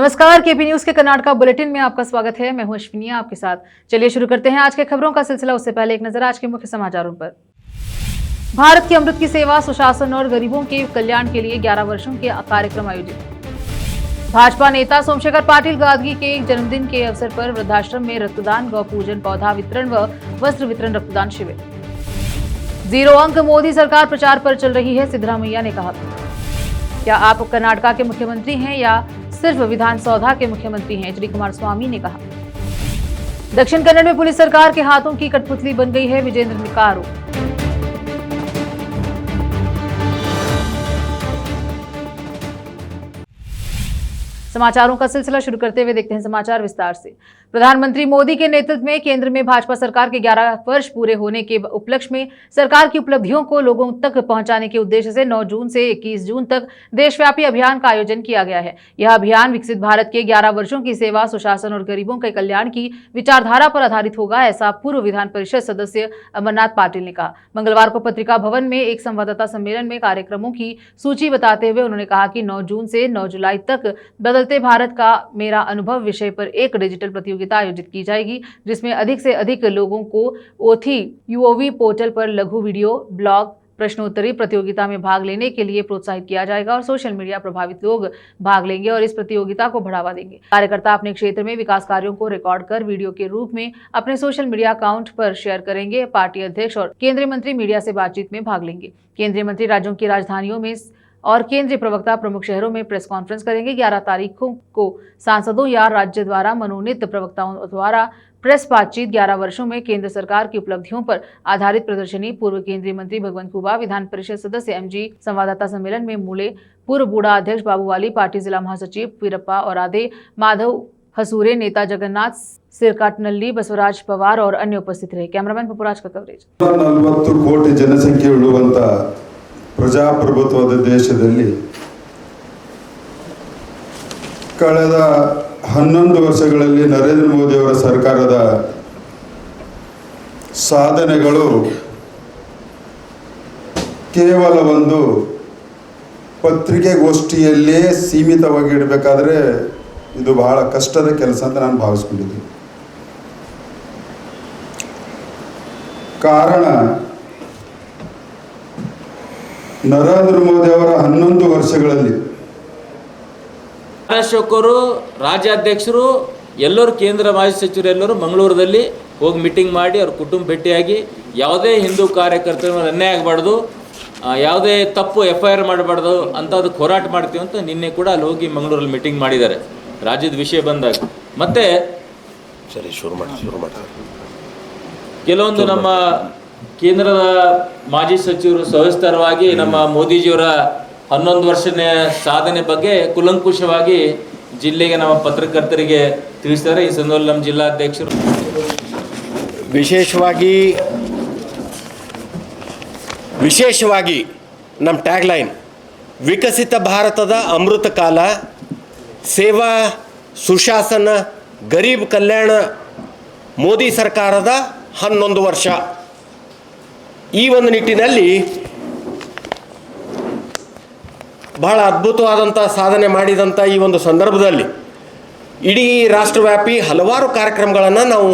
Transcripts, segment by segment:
नमस्कार, KP news के Karnataka bulletin में आपका स्वागत है। मैं हूं अश्विनी आपके साथ। चलिए शुरू करते हैं आज के खबरों का सिलसिला। उससे पहले एक नजर आज के मुख्य समाचारों पर। भारत के अमृत की सेवा, सुशासन और गरीबों के कल्याण के लिए 11 वर्षों के कार्यक्रम आयोजित। भाजपा नेता सोमशेखर पाटिल गादगी के जन्मदिन के अवसर पर वृद्धाश्रम में रक्तदान, गौ पूजन, पौधा वितरण व वस्त्र वितरण रक्तदान शिविर। 0 अंक मोदी सरकार प्रचार पर चल रही है, सिद्धरामैया ने कहा। क्या आप कर्नाटका के मुख्यमंत्री हैं या सिर्फ विधानसौधा के मुख्यमंत्री हैं, एचडी कुमारस्वामी ने कहा। दक्षिण कन्नड़ में पुलिस सरकार के हाथों की कठपुतली बन गई है, विजेंद्र का आरोप। समाचारों का सिलसिला शुरू करते हुए देखते हैं समाचार विस्तार से। प्रधानमंत्री मोदी के नेतृत्व में केंद्र में भाजपा सरकार के 11 वर्ष पूरे होने के उपलक्ष्य में सरकार की उपलब्धियों को लोगों तक पहुंचाने के उद्देश्य से 9 जून से 21 जून तक देशव्यापी अभियान का आयोजन किया गया है। यह अभियान विकसित भारत के 11 वर्षों की सेवा, सुशासन और गरीबों के कल्याण की विचारधारा पर आधारित होगा, ऐसा पूर्व विधान परिषद सदस्य अमरनाथ पाटिल ने कहा। मंगलवार को पत्रिका भवन में एक संवाददाता सम्मेलन में कार्यक्रमों की सूची बताते हुए उन्होंने कहा कि 9 जून से 9 जुलाई तक बदलते भारत का मेरा अनुभव विषय पर एक डिजिटल प्रतियोगिता आयोजित की जाएगी, जिसमें अधिक से अधिक लोगों को ओथी यूओवी पोर्टल पर लघु वीडियो, ब्लॉग, प्रश्नोत्तरी प्रतियोगिता में भाग लेने के लिए प्रोत्साहित किया जाएगा और सोशल मीडिया प्रभावित लोग भाग लेंगे और इस प्रतियोगिता को बढ़ावा देंगे। कार्यकर्ता अपने क्षेत्र में विकास कार्यों को रिकॉर्ड कर वीडियो के रूप में अपने सोशल मीडिया अकाउंट पर शेयर करेंगे। पार्टी अध्यक्ष और केंद्रीय मंत्री मीडिया से बातचीत में भाग लेंगे। केंद्रीय मंत्री राज्यों की राजधानियों में और केंद्रीय प्रवक्ता प्रमुख शहरों में प्रेस कॉन्फ्रेंस करेंगे। 11 तारीखों को सांसदों या राज्य द्वारा मनोनीत प्रवक्ताओं द्वारा प्रेस बातचीत, 11 वर्षों में केंद्र सरकार की उपलब्धियों पर आधारित प्रदर्शनी, पूर्व केंद्रीय मंत्री भगवंत खुबा, विधान परिषद सदस्य एमजी, संवाददाता सम्मेलन में मूले, पूर्व बूढ़ा अध्यक्ष बाबूवाली, पार्टी जिला महासचिव वीरप्पा और आदे, माधव हसूरे, नेता जगन्नाथ सिरकाटनल्ली, बसवराज पवार और अन्य उपस्थित रहे। कैमरामैन पपुराज का कवरेज। 40 ಕೋಟಿ ಜನಸಂಖ್ಯೆ ಉಳ್ಳುವಂತ ಪ್ರಜಾಪ್ರಭುತ್ವದ ದೇಶದಲ್ಲಿ ಕಳೆದ 11 ವರ್ಷಗಳಲ್ಲಿ ನರೇಂದ್ರ ಮೋದಿ ಅವರ ಸರ್ಕಾರದ ಸಾಧನೆಗಳು ಕೇವಲ ಒಂದು ಪತ್ರಿಕೆಗೋಷ್ಠಿಯಲ್ಲೇ ಸೀಮಿತವಾಗಿ ಇಡಬೇಕಾದ್ರೆ ಇದು ಬಹಳ ಕಷ್ಟದ ಕೆಲಸ ಅಂತ ನಾನು ಭಾವಿಸ್ಕೊಂಡಿದ್ದೀನಿ. ಕಾರಣ ನರೇಂದ್ರ ಮೋದಿ ಅವರ 11 ವರ್ಷಗಳಲ್ಲಿ ಶಾಸಕರು, ರಾಜ್ಯಾಧ್ಯಕ್ಷರು ಎಲ್ಲರೂ, ಕೇಂದ್ರ ಮಾಜಿ ಸಚಿವರು ಎಲ್ಲರೂ ಮಂಗಳೂರಲ್ಲಿ ಹೋಗಿ ಮೀಟಿಂಗ್ ಮಾಡಿ ಅವ್ರ ಕುಟುಂಬ ಭೇಟಿಯಾಗಿ ಯಾವುದೇ ಹಿಂದೂ ಕಾರ್ಯಕರ್ತರು ಅನ್ಯಾಯ ಆಗಬಾರ್ದು, ಯಾವುದೇ ತಪ್ಪು FIR ಮಾಡಬಾರ್ದು ಅಂತ ಅದಕ್ಕೆ ಹೋರಾಟ ಮಾಡ್ತೀವಿ ಅಂತ ನಿನ್ನೆ ಕೂಡ ಅಲ್ಲಿ ಹೋಗಿ ಮಂಗಳೂರಲ್ಲಿ ಮೀಟಿಂಗ್ ಮಾಡಿದ್ದಾರೆ ರಾಜ್ಯದ ವಿಷಯ ಬಂದಾಗ. ಮತ್ತು ಸರಿ ಶುರು ಮಾಡಿ ಕೆಲವೊಂದು ನಮ್ಮ ಕೇಂದ್ರದ ಮಾಜಿ ಸಚಿವರು ಸವಿಸ್ತರವಾಗಿ ನಮ್ಮ ಮೋದಿಜಿಯವರ 11 ವರ್ಷದ ಸಾಧನೆ ಬಗ್ಗೆ ಕುಲಂಕುಷವಾಗಿ ಜಿಲ್ಲೆಗೆ ನಮ್ಮ ಪತ್ರಕರ್ತರಿಗೆ ತಿಳಿಸಿದ್ದಾರೆ. ಈ ಸಂದರ್ಭದಲ್ಲಿ ನಮ್ಮ ಜಿಲ್ಲಾಧ್ಯಕ್ಷರು ವಿಶೇಷವಾಗಿ ನಮ್ಮ ಟ್ಯಾಗ್ಲೈನ್ ವಿಕಸಿತ ಭಾರತದ ಅಮೃತ ಕಾಲ, ಸೇವಾ, ಸುಶಾಸನ, ಗರೀಬ್ ಕಲ್ಯಾಣ, ಮೋದಿ ಸರ್ಕಾರದ 11 ವರ್ಷ. ಈ ಒಂದು ನಿಟ್ಟಿನಲ್ಲಿ ಬಹಳ ಅದ್ಭುತವಾದಂಥ ಸಾಧನೆ ಮಾಡಿದಂಥ ಈ ಒಂದು ಸಂದರ್ಭದಲ್ಲಿ ಇಡೀ ರಾಷ್ಟ್ರವ್ಯಾಪಿ ಹಲವಾರು ಕಾರ್ಯಕ್ರಮಗಳನ್ನು ನಾವು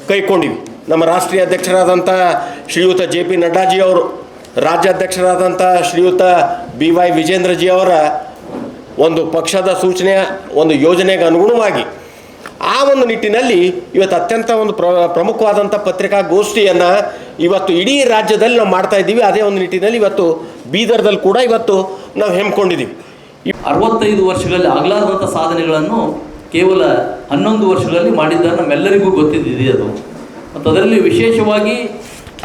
ಕೈಗೊಂಡಿವಿ. ನಮ್ಮ ರಾಷ್ಟ್ರೀಯ ಅಧ್ಯಕ್ಷರಾದಂಥ ಶ್ರೀಯುತ JP ನಡ್ಡಾಜಿ ಅವರು, ರಾಜ್ಯಾಧ್ಯಕ್ಷರಾದಂಥ ಶ್ರೀಯುತ BY ವಿಜೇಂದ್ರಜಿ ಅವರ ಒಂದು ಪಕ್ಷದ ಸೂಚನೆಯ ಒಂದು ಯೋಜನೆಗೆ ಅನುಗುಣವಾಗಿ ಆ ಒಂದು ನಿಟ್ಟಿನಲ್ಲಿ ಇವತ್ತು ಅತ್ಯಂತ ಒಂದು ಪ್ರಮುಖವಾದಂಥ ಪತ್ರಿಕಾಗೋಷ್ಠಿಯನ್ನು ಇವತ್ತು ಇಡೀ ರಾಜ್ಯದಲ್ಲಿ ನಾವು ಮಾಡ್ತಾ ಇದ್ದೀವಿ. ಅದೇ ಒಂದು ನಿಟ್ಟಿನಲ್ಲಿ ಇವತ್ತು ಬೀದರ್ದಲ್ಲಿ ಕೂಡ ಇವತ್ತು ನಾವು ಹೆಮ್ಮಿಕೊಂಡಿದ್ದೀವಿ. 65 ವರ್ಷಗಳಲ್ಲಿ ಆಗಲಾರದಂಥ ಸಾಧನೆಗಳನ್ನು ಕೇವಲ 11 ವರ್ಷಗಳಲ್ಲಿ ಮಾಡಿದ್ದಾರೆ, ನಮ್ಮೆಲ್ಲರಿಗೂ ಗೊತ್ತಿದ್ದಿದೆ ಅದು. ಮತ್ತು ಅದರಲ್ಲಿ ವಿಶೇಷವಾಗಿ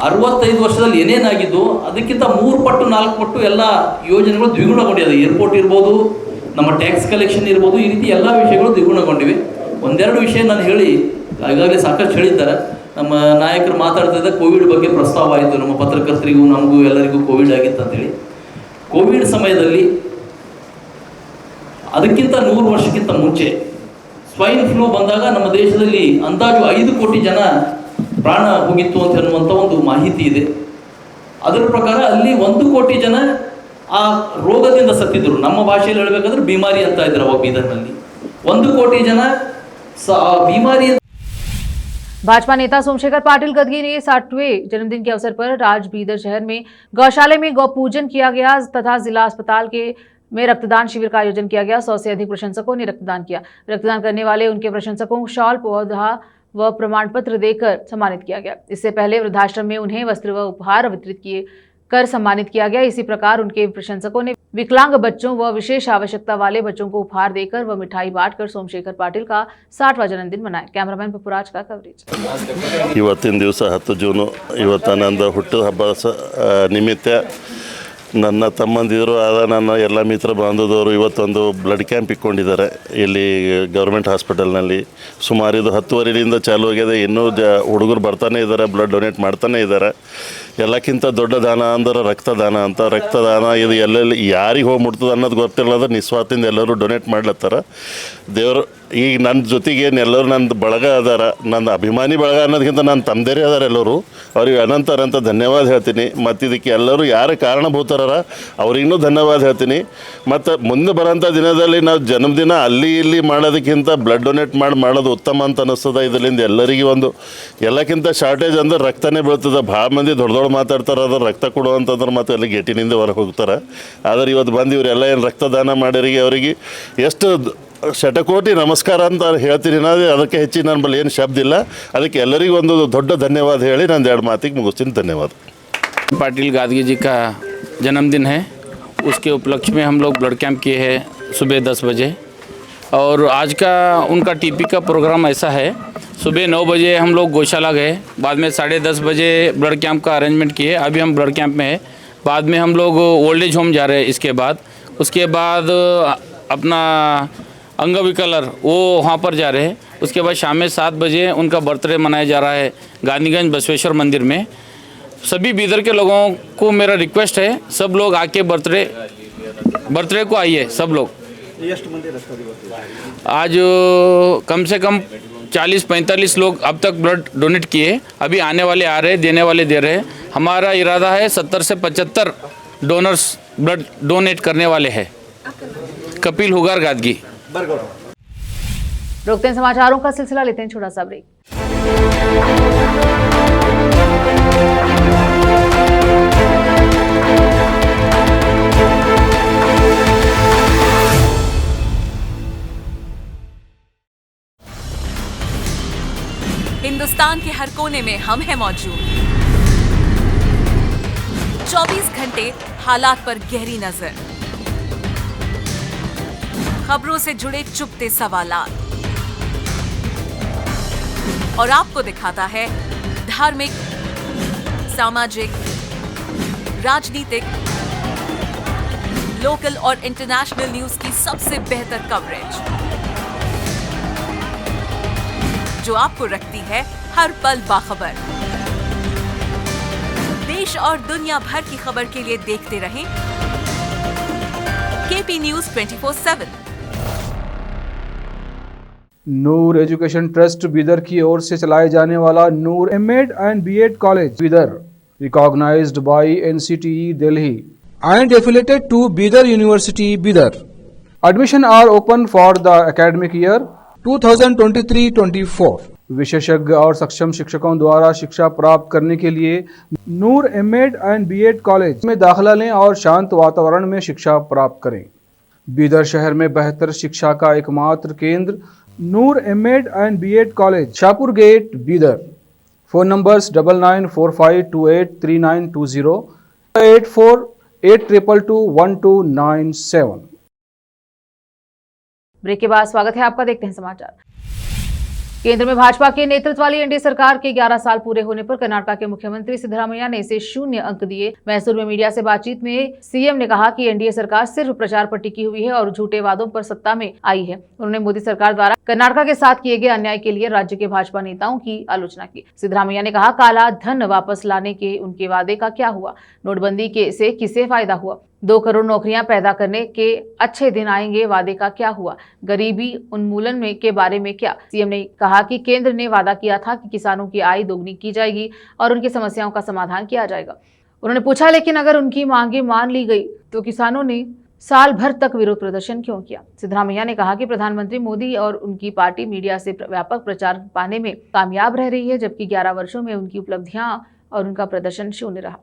65 ವರ್ಷದಲ್ಲಿ ಏನೇನಾಗಿದ್ದು ಅದಕ್ಕಿಂತ 3 ಪಟ್ಟು 4 ಪಟ್ಟು ಎಲ್ಲ ಯೋಜನೆಗಳು ದ್ವಿಗುಣಗೊಂಡಿದೆ. ಏರ್ಪೋರ್ಟ್ ಇರ್ಬೋದು, ನಮ್ಮ ಟ್ಯಾಕ್ಸ್ ಕಲೆಕ್ಷನ್ ಇರ್ಬೋದು, ಈ ರೀತಿ ಎಲ್ಲ ವಿಷಯಗಳು ದ್ವಿಗುಣಗೊಂಡಿವೆ. ಒಂದೆರಡು ವಿಷಯ ನಾನು ಹೇಳಿ ಈಗಾಗಲೇ ಸಾಕಷ್ಟು ಹೇಳಿದ್ದಾರೆ. ನಮ್ಮ ನಾಯಕರು ಮಾತಾಡ್ತಿದ್ದ ಕೋವಿಡ್ ಬಗ್ಗೆ ಪ್ರಸ್ತಾವ ಆಯಿತು. ನಮ್ಮ ಪತ್ರಕರ್ತರಿಗೂ ನಮಗೂ ಎಲ್ಲರಿಗೂ ಕೋವಿಡ್ ಆಗಿತ್ತು ಅಂತೇಳಿ. ಕೋವಿಡ್ ಸಮಯದಲ್ಲಿ ಅದಕ್ಕಿಂತ 100 ವರ್ಷಕ್ಕಿಂತ ಮುಂಚೆ ಸ್ವೈನ್ ಫ್ಲೂ ಬಂದಾಗ ನಮ್ಮ ದೇಶದಲ್ಲಿ ಅಂದಾಜು 5 ಕೋಟಿ ಜನ ಪ್ರಾಣ ಹೋಗಿತ್ತು ಅಂತ ಅನ್ನುವಂಥ ಒಂದು ಮಾಹಿತಿ ಇದೆ. ಅದರ ಪ್ರಕಾರ ಅಲ್ಲಿ 1 ಕೋಟಿ ಜನ ಆ ರೋಗದಿಂದ ಸತ್ತಿದ್ರು. ನಮ್ಮ ಭಾಷೆಯಲ್ಲಿ ಹೇಳಬೇಕಾದ್ರೆ ಬಿಮಾರಿ ಅಂತ ಇದ್ರು ಅವಾಗ ಬೀದರ್ನಲ್ಲಿ. 1 ಕೋಟಿ ಜನ बीमारी। भाजपा नेता सोमशेखर पाटिल गदगी ने 60वें जन्मदिन के अवसर पर आज बीदर शहर में गौशाले में गौ पूजन किया गया तथा जिला अस्पताल में रक्तदान शिविर का आयोजन किया गया। 100 से अधिक प्रशंसकों ने रक्तदान किया। रक्तदान करने वाले उनके प्रशंसकों को शॉल, पौधा व प्रमाण पत्र देकर सम्मानित किया गया। इससे पहले वृद्धाश्रम में उन्हें वस्त्र व उपहार वितरित किए कर सम्मानित किया गया। इसी प्रकार उनके प्रशंसकों ने विकलांग बच्चों व विशेष आवश्यकता वाले बच्चों को उपहार देकर व मिठाई बांटकर सोमशेखर पाटिल का 60वां जन्मदिन मनाया। कैमरामैन पपुराज का कवरेज। ಇವತ್ತಿನ ದಿವಸ 10 ಜೂನು ಇವತ್ತು ನಂದು ಹುಟ್ಟುಹಬ್ಬ ನಿಮಿತ್ತ ನನ್ನ ತಮ್ಮಂದಿರು ಆದ ನನ್ನ ಎಲ್ಲ ಮಿತ್ರ ಬಾಂಧವರು ಇವತ್ತೊಂದು ಬ್ಲಡ್ ಕ್ಯಾಂಪ್ ಇಟ್ಕೊಂಡಿದ್ದಾರೆ ಇಲ್ಲಿ ಗೌರ್ಮೆಂಟ್ ಹಾಸ್ಪಿಟಲ್ನಲ್ಲಿ. ಸುಮಾರು ಇದು 10ವರೆಯಿಂದ ಚಾಲು ಆಗಿದೆ. ಇನ್ನೂ ಹುಡುಗರು ಬರ್ತಾನೆ ಇದ್ದಾರೆ, ಬ್ಲಡ್ ಡೊನೇಟ್ ಮಾಡ್ತಾನೆ ಇದ್ದಾರೆ. ಎಲ್ಲಕ್ಕಿಂತ ದೊಡ್ಡ ದಾನ ಅಂದ್ರೆ ರಕ್ತದಾನ ಅಂತ. ರಕ್ತದಾನ ಇದು ಎಲ್ಲೆಲ್ಲಿ ಯಾರಿಗೆ ಹೋಗಿ ಮುಟ್ತದೆ ಅನ್ನೋದು ಗೊತ್ತಿಲ್ಲ, ನಿಸ್ವಾರ್ಥದಿಂದ ಎಲ್ಲರೂ ಡೊನೇಟ್ ಮಾಡ್ಲತ್ತಾರ. ದೇವರು ಈಗ ನನ್ನ ಜೊತೆಗೆ ಎಲ್ಲರೂ ನನ್ನ ಬಳಗ ಅದಾರ, ನನ್ನ ಅಭಿಮಾನಿ ಬಳಗ ಅನ್ನೋದಕ್ಕಿಂತ ನನ್ನ ತಮ್ಮದೇರೇ ಅದಾರ ಎಲ್ಲರೂ. ಅವ್ರಿಗೆ ಅನಂತ ಧನ್ಯವಾದ ಹೇಳ್ತೀನಿ. ಮತ್ತು ಇದಕ್ಕೆ ಎಲ್ಲರೂ ಯಾರು ಕಾರಣಭೂತರಾರ ಅವ್ರಿಗೂ ಧನ್ಯವಾದ ಹೇಳ್ತೀನಿ. ಮತ್ತು ಮುಂದೆ ಬರೋಂಥ ದಿನದಲ್ಲಿ ನಾವು ಜನ್ಮದಿನ ಅಲ್ಲಿ ಇಲ್ಲಿ ಮಾಡೋದಕ್ಕಿಂತ ಬ್ಲಡ್ ಡೊನೇಟ್ ಮಾಡೋದು ಉತ್ತಮ ಅಂತ ಅನ್ನಿಸ್ತದೆ. ಇದರಿಂದ ಎಲ್ಲರಿಗೂ ಒಂದು ಎಲ್ಲಕ್ಕಿಂತ ಶಾರ್ಟೇಜ್ ಅಂದ್ರೆ ರಕ್ತನೇ ಬೀಳ್ತದೆ. ಭಾಳ ಮಂದಿ ದೊಡ್ಡ ಮಾತಾಡ್ತಾರೆ, ಅದ್ರ ರಕ್ತ ಕೊಡುವಂತಂದ್ರೆ ಮತ್ತೆ ಅಲ್ಲಿ ಗೇಟಿನಿಂದ ಹೊರಗೆ ಹೋಗ್ತಾರೆ. ಆದರೆ ಇವತ್ತು ಬಂದು ಇವರೆಲ್ಲ ಏನು ರಕ್ತದಾನ ಮಾಡಿರಿಗೆ ಅವರಿಗೆ ಎಷ್ಟು ಶತಕೋಟಿ ನಮಸ್ಕಾರ ಅಂತ ಹೇಳ್ತೀನಿ. ಅದಕ್ಕೆ ಹೆಚ್ಚಿನ ನನ್ನ ಬಳಿ ಏನು ಶಬ್ದ ಇಲ್ಲ. ಅದಕ್ಕೆ ಎಲ್ಲರಿಗೂ ಒಂದು ದೊಡ್ಡ ಧನ್ಯವಾದ ಹೇಳಿ ನಾನು 2 ಮಾತಿಗೆ ಮುಗಿಸ್ತೀನಿ. ಧನ್ಯವಾದ। पाटिल गादगी जी का जन्मदिन है, उसके उपलक्ष्य में हम लोग ब्लड कैंप किए हैं सुबह 10 बजे। और आज का उनका टीपी का प्रोग्राम ऐसा है, सुबह 9 बजे हम लोग गौशाला गए, बाद में 10:30 बजे ब्लड कैंप का अरेंजमेंट किए। अभी हम ब्लड कैंप में है, बाद में हम लोग ओल्ड एज होम जा रहे हैं। उसके बाद अपना अंगविकलर वो वहाँ पर जा रहे हैं। उसके बाद शाम में 7 बजे उनका बर्थडे मनाया जा रहा है गांधीगंज बसवेश्वर मंदिर में। सभी बीदर के लोगों को मेरा रिक्वेस्ट है, सब लोग आके बर्थडे को आइए सब लोग। आज कम से कम 40-45 लोग अब तक ब्लड डोनेट किए। अभी आने वाले आ रहे, देने वाले दे रहे। हमारा इरादा है 70 से 75 डोनर्स ब्लड डोनेट करने वाले हैं। कपिल हुगार गादगी। रोकते हैं समाचारों का सिलसिला, लेते हैं छोटा सा ब्रेक। हिंदुस्तान के हर कोने में हम हैं मौजूद। 24 घंटे हालात पर गहरी नजर, खबरों से जुड़े चुपते सवालात, और आपको दिखाता है धार्मिक, सामाजिक, राजनीतिक, लोकल और इंटरनेशनल न्यूज की सबसे बेहतर कवरेज, जो आपको रखती है हर पल बाखबर। देश और दुनिया भर की खबर के लिए देखते रहें KP news 24/7। Noor education trust Bidar की ओर से चलाए जाने वाला Noor MEd and BEd college Bidar, recognised by NCTE Delhi and affiliated to Bidar University Bidar. Admission are open for the academic year 2023-24. विशेषज्ञ और सक्षम शिक्षकों द्वारा शिक्षा प्राप्त करने के लिए नूर एमएड एंड बीएड कॉलेज में दाखिला लें और शांत वातावरण में शिक्षा प्राप्त करें। बीदर शहर में बेहतर शिक्षा का एकमात्र केंद्र Noor MEd and BEd college, Shahpur gate Bidar. Phone numbers 9945283920, 8482221297। Break के बाद स्वागत है आपका, देखते हैं समाचार। केंद्र में भाजपा के नेतृत्व वाली एनडीए सरकार के 11 साल पूरे होने पर कर्नाटक के मुख्यमंत्री सिद्धरामैया ने इसे 0 अंक दिए। मैसूर में मीडिया से बातचीत में सीएम ने कहा कि एनडीए सरकार सिर्फ प्रचार पर टिकी हुई है और झूठे वादों पर सत्ता में आई है। उन्होंने मोदी सरकार द्वारा कर्नाटक के साथ किए गए अन्याय के लिए राज्य के भाजपा नेताओं की आलोचना की। सिद्धरामैया ने कहा, काला धन वापस लाने के उनके वादे का क्या हुआ? नोटबंदी से किसे फायदा हुआ? 2 करोड़ नौकरियां पैदा करने के अच्छे दिन आएंगे, वादे का क्या हुआ? गरीबी उन्मूलन में के बारे में क्या? सीएम ने कहा कि केंद्र ने वादा किया था कि किसानों की आय दोगुनी की जाएगी और उनकी समस्याओं का समाधान किया जाएगा। उन्होंने पूछा, लेकिन अगर उनकी मांगे मान ली गई तो किसानों ने साल भर तक विरोध प्रदर्शन क्यों किया? सिद्धरामैया ने कहा कि प्रधानमंत्री मोदी और उनकी पार्टी मीडिया से व्यापक प्रचार पाने में कामयाब रह रही है, जबकि 11 वर्षों में उनकी उपलब्धियां और उनका प्रदर्शन शून्य रहा।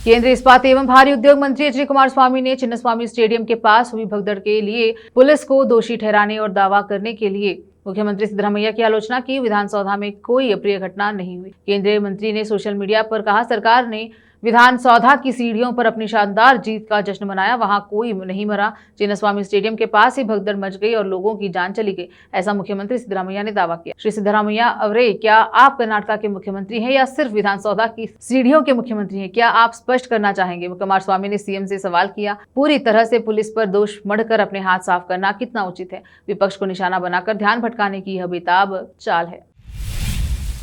केंद्रीय इस्पात एवं भारी उद्योग मंत्री एच डी कुमारस्वामी ने चिन्नस्वामी स्टेडियम के पास हुई भगदड़ के लिए पुलिस को दोषी ठहराने और दावा करने के लिए मुख्यमंत्री सिद्धरामैया की आलोचना की। विधानसौधा में कोई अप्रिय घटना नहीं हुई। केंद्रीय मंत्री ने सोशल मीडिया पर कहा, सरकार ने विधानसौधा की सीढ़ियों पर अपनी शानदार जीत का जश्न मनाया, वहां कोई नहीं मरा। चिन्नस्वामी स्टेडियम के पास ही भगदड़ मच गई और लोगों की जान चली गई, ऐसा मुख्यमंत्री सिद्धरामैया ने दावा किया। श्री सिद्धरामैया, अरे क्या आप कर्नाटक के मुख्यमंत्री हैं या सिर्फ विधानसौधा की सीढ़ियों के मुख्यमंत्री हैं? क्या आप स्पष्ट करना चाहेंगे? कुमारस्वामी ने सीएम से सवाल किया। पूरी तरह से पुलिस पर दोष मढ़कर अपने हाथ साफ करना कितना उचित है? विपक्ष को निशाना बनाकर ध्यान भटकाने की यह बेताब चाल है।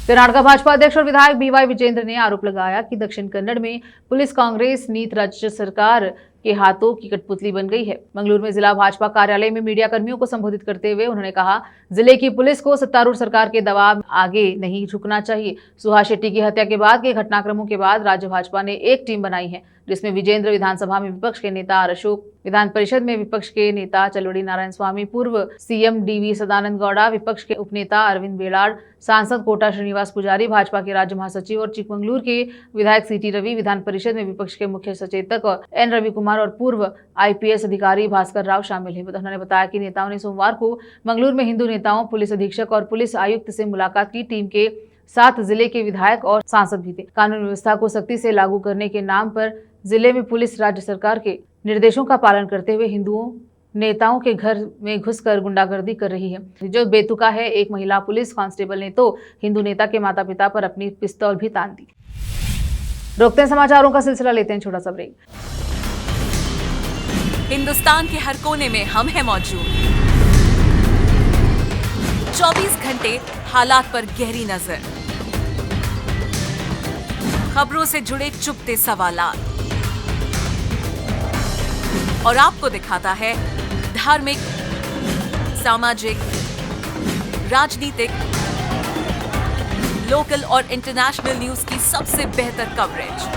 कर्नाटक भाजपा अध्यक्ष और विधायक बीवाई विजेंद्र ने आरोप लगाया कि दक्षिण कन्नड़ में पुलिस कांग्रेस नीत राज्य सरकार के हाथों की कठपुतली बन गई है। मंगलूरू में जिला भाजपा कार्यालय में मीडिया कर्मियों को संबोधित करते हुए उन्होंने कहा, जिले की पुलिस को सत्तारूढ़ सरकार के दबाव आगे नहीं झुकना चाहिए। सुहास शेट्टी की हत्या के बाद के घटनाक्रमों के बाद राज्य भाजपा ने एक टीम बनाई है, जिसमें विजेंद्र विधानसभा में विपक्ष के नेता आर अशोक, विधान परिषद में विपक्ष के नेता चलवड़ी नारायण स्वामी, पूर्व सीएम डीवी सदानंद गौड़ा, विपक्ष के उपनेता अरविंद बेलाड़, सांसद कोटा श्रीनिवास पुजारी, भाजपा के राज्य महासचिव और चिकमंगलूर के विधायक सीटी रवि, विधान परिषद में विपक्ष के मुख्य सचेतक एन रवि कुमार और पूर्व आईपीएस अधिकारी भास्कर राव शामिल हैं। उन्होंने बताया कि नेताओं ने सोमवार को मंगलूरू में हिंदू नेताओं, पुलिस अधीक्षक और पुलिस आयुक्त से मुलाकात की। टीम के साथ जिले के विधायक और सांसद भी थे। कानून व्यवस्था को सख्ती से लागू करने के नाम पर जिले में पुलिस राज्य सरकार के निर्देशों का पालन करते हुए हिंदुओं नेताओं के घर में घुसकर गुंडागर्दी कर रही है, जो बेतुका है। एक महिला पुलिस कांस्टेबल ने तो हिंदू नेता के माता पिता पर अपनी पिस्तौल भी तान दी। रोकते हैं समाचारों का सिलसिला, लेते हैं छोटा सा ब्रेक। हिंदुस्तान के हर कोने में हम हैं मौजूद। 24 घंटे हालात पर गहरी नजर, खबरों से जुड़े चुपते सवालात और आपको दिखाता है धार्मिक, सामाजिक, राजनीतिक, लोकल और इंटरनेशनल न्यूज की सबसे बेहतर कवरेज,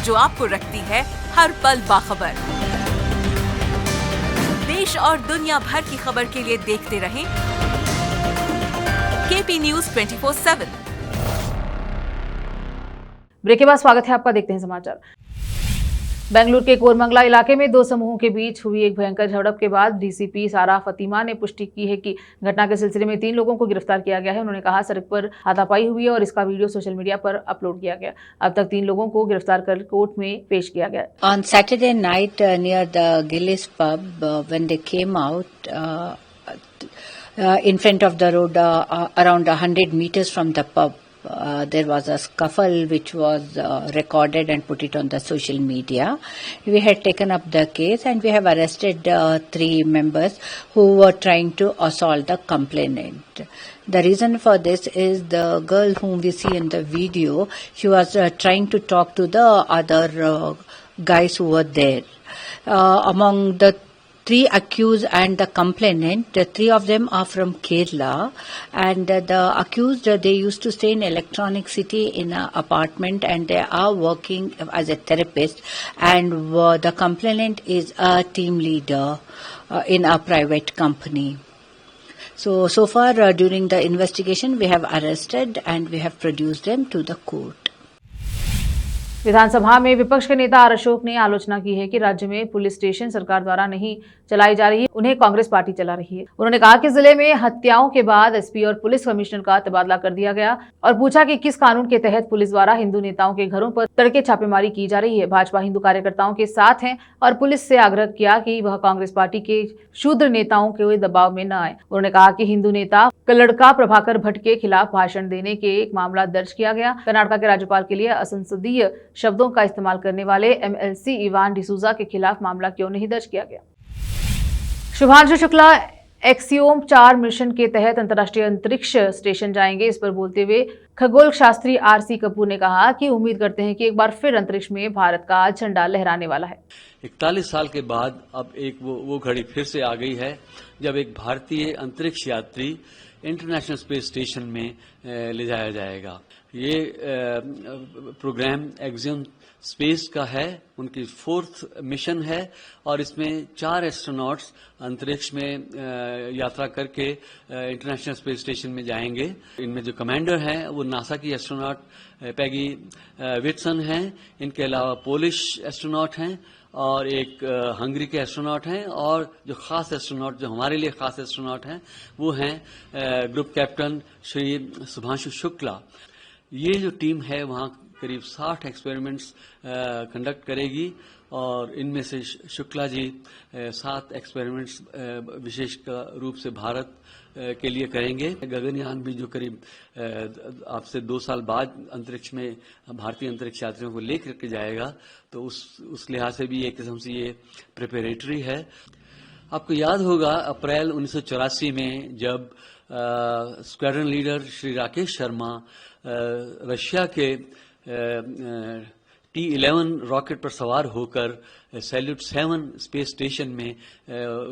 जो आपको रखती है हर पल बाखबर। देश और दुनिया भर की खबर के लिए देखते रहें केपी न्यूज 24/7। ब्रेक के बाद स्वागत है आपका, देखते हैं समाचार। बेंगलुरु के कोरमंगला इलाके में दो समूहों के बीच हुई एक भयंकर झड़प के बाद डीसीपी सारा फतीमा ने पुष्टि की है कि घटना के सिलसिले में 3 लोगों को गिरफ्तार किया गया है। उन्होंने कहा, सड़क पर हाथापाई हुई है और इसका वीडियो सोशल मीडिया पर अपलोड किया गया। अब तक 3 लोगों को गिरफ्तार कर कोर्ट में पेश किया गया। On Saturday night near the Gillis pub, when they came out in front of the road around 100 meters from the pub, there was a scuffle which was recorded and put it on the social media. We had taken up the case and we have arrested 3 members who were trying to assault the complainant. The reason for this is the girl whom we see in the video, she was trying to talk to the other guys who were there. Among the 3 accused and the complainant, the 3 of them are from Kerala, and the accused, they used to stay in Electronic City in an apartment, and they are working as a therapist, and the complainant is a team leader in a private company. So far during the investigation we have arrested and we have produced them to the court. विधानसभा में विपक्ष के नेता are Ashok ने आलोचना की है कि राज्य में पुलिस स्टेशन सरकार द्वारा नहीं चलाई जा रही है, उन्हें कांग्रेस पार्टी चला रही है। उन्होंने कहा कि जिले में हत्याओं के बाद एसपी और पुलिस कमिश्नर का तबादला कर दिया गया और पूछा कि किस कानून के तहत पुलिस द्वारा हिंदू नेताओं के घरों पर तड़के छापेमारी की जा रही है। भाजपा हिंदू कार्यकर्ताओं के साथ है और पुलिस से आग्रह किया कि वह कांग्रेस पार्टी के शूद्र नेताओं के दबाव में न आए। उन्होंने कहा कि हिंदू नेता कल्लड़का प्रभाकर भट्ट के खिलाफ भाषण देने के एक मामला दर्ज किया गया। कर्नाटक के राज्यपाल के लिए असंसदीय शब्दों का इस्तेमाल करने वाले एमएलसी इवान डिसूजा के खिलाफ मामला क्यों नहीं दर्ज किया गया। शुभांशु शुक्ला एक्सियोम 4 मिशन के तहत अंतर्राष्ट्रीय अंतरिक्ष स्टेशन जाएंगे। इस पर बोलते हुए खगोल शास्त्री आरसी कपूर ने कहा कि उम्मीद करते हैं कि एक बार फिर अंतरिक्ष में भारत का झंडा लहराने वाला है। 41 साल के बाद अब एक वो घड़ी फिर से आ गई है जब एक भारतीय अंतरिक्ष यात्री इंटरनेशनल स्पेस स्टेशन में ले जाया जाएगा। ये प्रोग्राम एक्सियम स्पेस का है, उनकी 4th मिशन है और इसमें 4 एस्ट्रोनॉट्स अंतरिक्ष में यात्रा करके इंटरनेशनल स्पेस स्टेशन में जाएंगे। इनमें जो कमांडर हैं वो नासा की एस्ट्रोनॉट पैगी विटसन हैं। इनके अलावा पोलिश एस्ट्रोनॉट हैं और एक हंगरी के एस्ट्रोनॉट हैं और जो खास एस्ट्रोनॉट जो हमारे लिए खास एस्ट्रोनॉट हैं वो हैं ग्रुप कैप्टन श्री सुभांशु शुक्ला। ये जो टीम है वहाँ करीब 60 एक्सपेरिमेंट्स कंडक्ट करेगी और इनमें से शुक्ला जी 7 एक्सपेरिमेंट्स विशेष रूप से भारत के लिए करेंगे। गगनयान भी जो करीब आज से 2 साल बाद अंतरिक्ष में भारतीय अंतरिक्ष यात्रियों को लेकर के जाएगा, तो उस लिहाज से भी एक किस्म से ये प्रिपरेटरी है। आपको याद होगा अप्रैल 1984 में जब squadron leader Shri Rakesh Sharma Russia के T-11 रॉकेट पर सवार होकर सैल्यूट 7 स्पेस स्टेशन में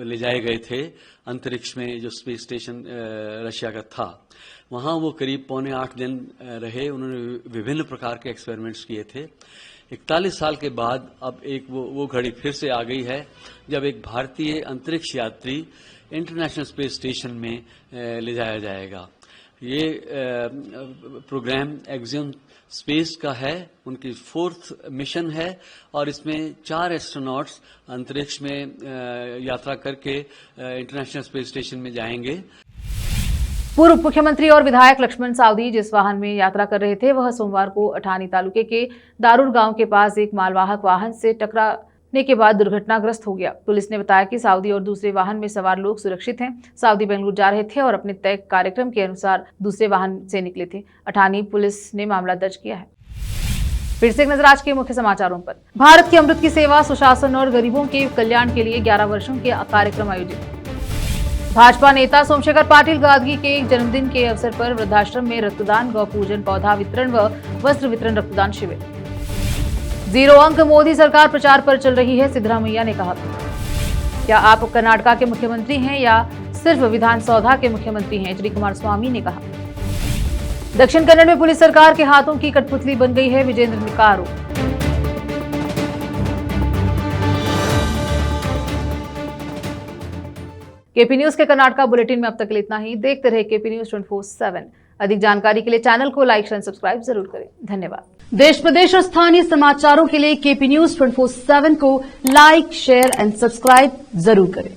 ले जाए गए थे अंतरिक्ष में, जो स्पेस स्टेशन रशिया का था। वहाँ वो करीब 7.25 दिन रहे। उन्होंने विभिन्न प्रकार के एक्सपेरिमेंट्स किए थे। 41 साल के बाद अब एक वो घड़ी फिर से आ गई है जब एक भारतीय अंतरिक्ष यात्री इंटरनेशनल स्पेस स्टेशन में ले जाया जाएगा। ये प्रोग्राम एक्सियम स्पेस का है, उनकी 4th मिशन है और इसमें 4 एस्ट्रोनॉट्स अंतरिक्ष में यात्रा करके इंटरनेशनल स्पेस स्टेशन में जाएंगे। पूर्व मुख्यमंत्री और विधायक लक्ष्मण सावदी जिस वाहन में यात्रा कर रहे थे वह सोमवार को अठानी तालुके के दारुर गांव के पास एक मालवाहक वाहन से टकराने के बाद दुर्घटनाग्रस्त हो गया। पुलिस ने बताया कि सावदी और दूसरे वाहन में सवार लोग सुरक्षित हैं। सावदी बेंगलुरु जा रहे थे और अपने तय कार्यक्रम के अनुसार दूसरे वाहन से निकले थे। अठानी पुलिस ने मामला दर्ज किया है। फिर से एक नजर आज के मुख्य समाचारों पर। भारत के अमृत की सेवा, सुशासन और गरीबों के कल्याण के लिए 11 वर्षों के कार्यक्रम आयोजित। भाजपा नेता सोमशेखर पाटिल गादगी के जन्मदिन के अवसर पर वृद्धाश्रम में रक्तदान, गौ पूजन, पौधा वितरण व वस्त्र वितरण रक्तदान शिविर। 0 अंक मोदी सरकार प्रचार पर चल रही है, सिद्धरामैया ने कहा। क्या आप कर्नाटका के मुख्यमंत्री हैं या सिर्फ विधानसौधा के मुख्यमंत्री हैं, एचडी कुमारस्वामी ने कहा। दक्षिण कन्नड़ में पुलिस सरकार के हाथों की कठपुतली बन गई है, विजेंद्र ने का आरोप। केपी न्यूज के कर्नाटका बुलेटिन में अब तक इतना ही। देखते रहे केपी न्यूज 24/7। अधिक जानकारी के लिए चैनल को लाइक एंड सब्सक्राइब जरूर करें। धन्यवाद। देश प्रदेश और स्थानीय समाचारों के लिए केपी न्यूज 24/7 को लाइक, शेयर एंड सब्सक्राइब जरूर करें।